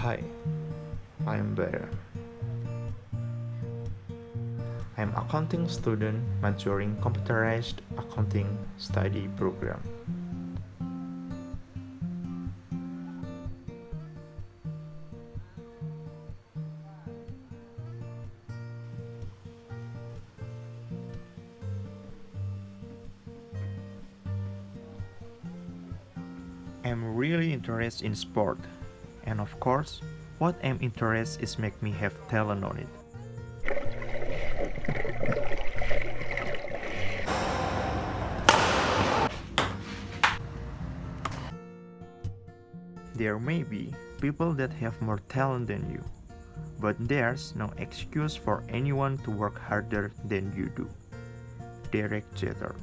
Hi, I'm Bara. I'm accounting student majoring computerized accounting study program. I'm really interested in sport, and of course, what I'm interested is make me have talent on it. There may be people that have more talent than you, but there's no excuse for anyone to work harder than you do. Derek Jeter.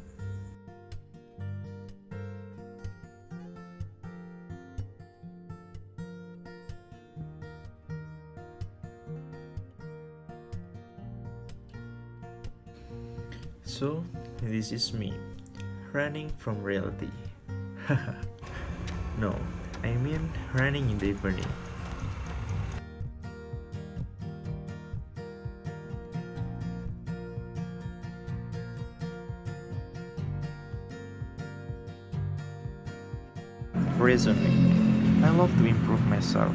So, this is me, running from reality. No, I mean running in the evening. Reasoning. I love to improve myself,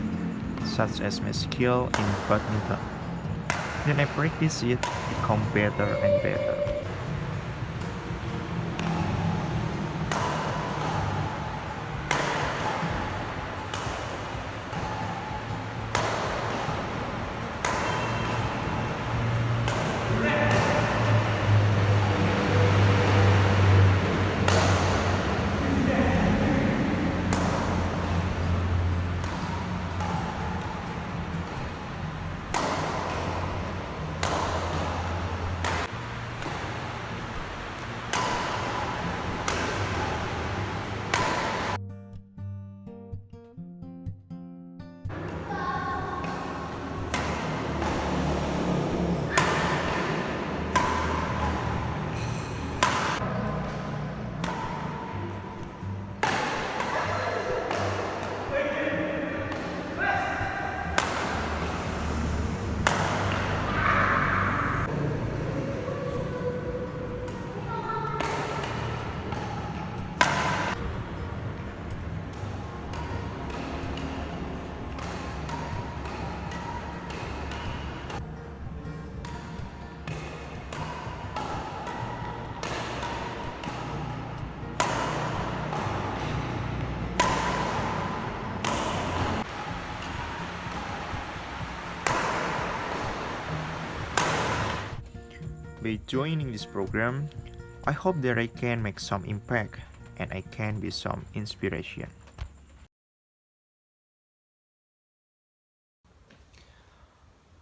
such as my skill in badminton. When I practice it, become better and better. By joining this program, I hope that I can make some impact and I can be some inspiration.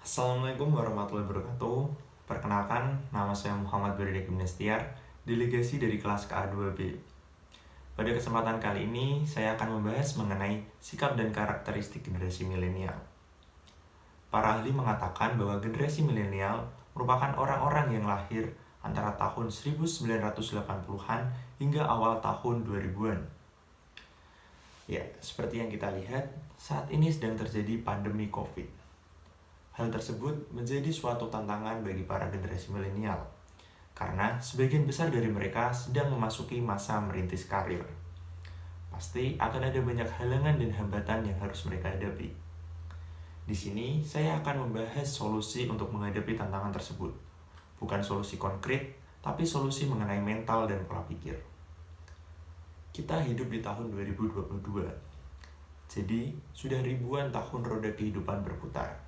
Assalamualaikum warahmatullahi wabarakatuh. Perkenalkan, nama saya Muhammad Berdeka Gimnastiar, delegasi dari kelas KA2B. Pada kesempatan kali ini, saya akan membahas mengenai sikap dan karakteristik generasi milenial. Para ahli mengatakan bahwa generasi milenial merupakan orang-orang yang lahir antara tahun 1980-an hingga awal tahun 2000-an. Ya, seperti yang kita lihat, saat ini sedang terjadi pandemi COVID. Hal tersebut menjadi suatu tantangan bagi para generasi milenial, karena sebagian besar dari mereka sedang memasuki masa merintis karir. Pasti akan ada banyak halangan dan hambatan yang harus mereka hadapi. Di sini, saya akan membahas solusi untuk menghadapi tantangan tersebut. Bukan solusi konkret, tapi solusi mengenai mental dan pola pikir. Kita hidup di tahun 2022, jadi sudah ribuan tahun roda kehidupan berputar.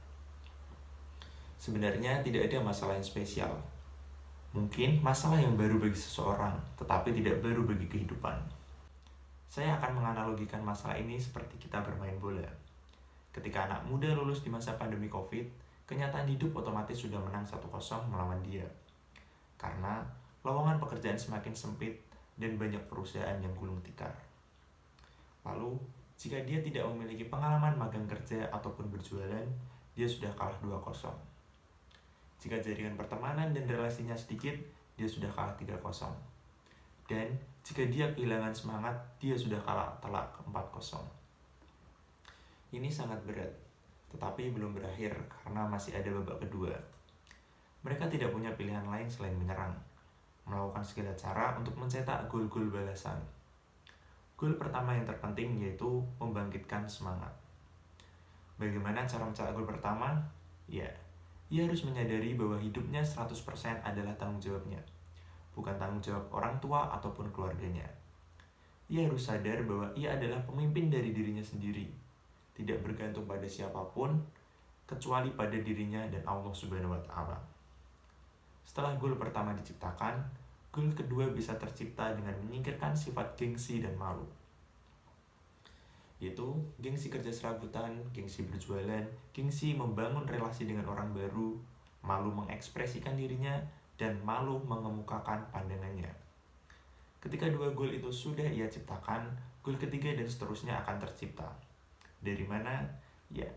Sebenarnya tidak ada masalah yang spesial. Mungkin masalah yang baru bagi seseorang, tetapi tidak baru bagi kehidupan. Saya akan menganalogikan masalah ini seperti kita bermain bola. Ketika anak muda lulus di masa pandemi COVID, kenyataan hidup otomatis sudah menang 1-0 melawan dia. Karena lowongan pekerjaan semakin sempit dan banyak perusahaan yang gulung tikar. Lalu, jika dia tidak memiliki pengalaman magang kerja ataupun berjualan, dia sudah kalah 2-0. Jika jaringan pertemanan dan relasinya sedikit, dia sudah kalah 3-0. Dan Jika dia kehilangan semangat, dia sudah kalah telak 4-0. Ini sangat berat, tetapi belum berakhir karena masih ada babak kedua. Mereka tidak punya pilihan lain selain menyerang, melakukan segala cara untuk mencetak gol-gol balasan. Gol pertama yang terpenting yaitu membangkitkan semangat. Bagaimana cara mencetak gol pertama? Ya, ia harus menyadari bahwa hidupnya 100% adalah tanggung jawabnya, bukan tanggung jawab orang tua ataupun keluarganya. Ia harus sadar bahwa ia adalah pemimpin dari dirinya sendiri, tidak bergantung pada siapapun, kecuali pada dirinya dan Allah Subhanahu wa Ta'ala. Setelah gol pertama diciptakan, gol kedua bisa tercipta dengan menyingkirkan sifat gengsi dan malu, yaitu gengsi kerja serabutan, gengsi berjualan, gengsi membangun relasi dengan orang baru, malu mengekspresikan dirinya, dan malu mengemukakan pandangannya. Ketika dua gol itu sudah ia ciptakan, gol ketiga dan seterusnya akan tercipta. Dari mana? Ya,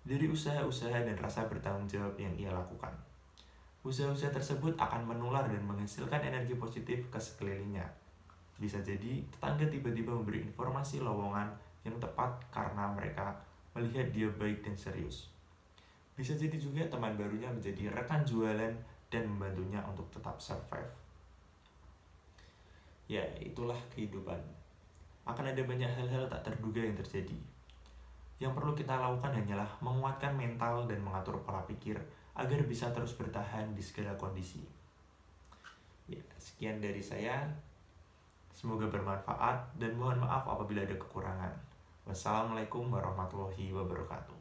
dari usaha-usaha dan rasa bertanggung jawab yang ia lakukan. Usaha-usaha tersebut akan menular dan menghasilkan energi positif ke sekelilingnya. Bisa jadi tetangga tiba-tiba memberi informasi lowongan yang tepat karena mereka melihat dia baik dan serius. Bisa jadi juga teman barunya menjadi rekan jualan dan membantunya untuk tetap survive. Ya, itulah kehidupan. Akan ada banyak hal-hal tak terduga yang terjadi. Yang perlu kita lakukan hanyalah menguatkan mental dan mengatur pola pikir agar bisa terus bertahan di segala kondisi. Ya, sekian dari saya. Semoga bermanfaat dan mohon maaf apabila ada kekurangan. Wassalamualaikum warahmatullahi wabarakatuh.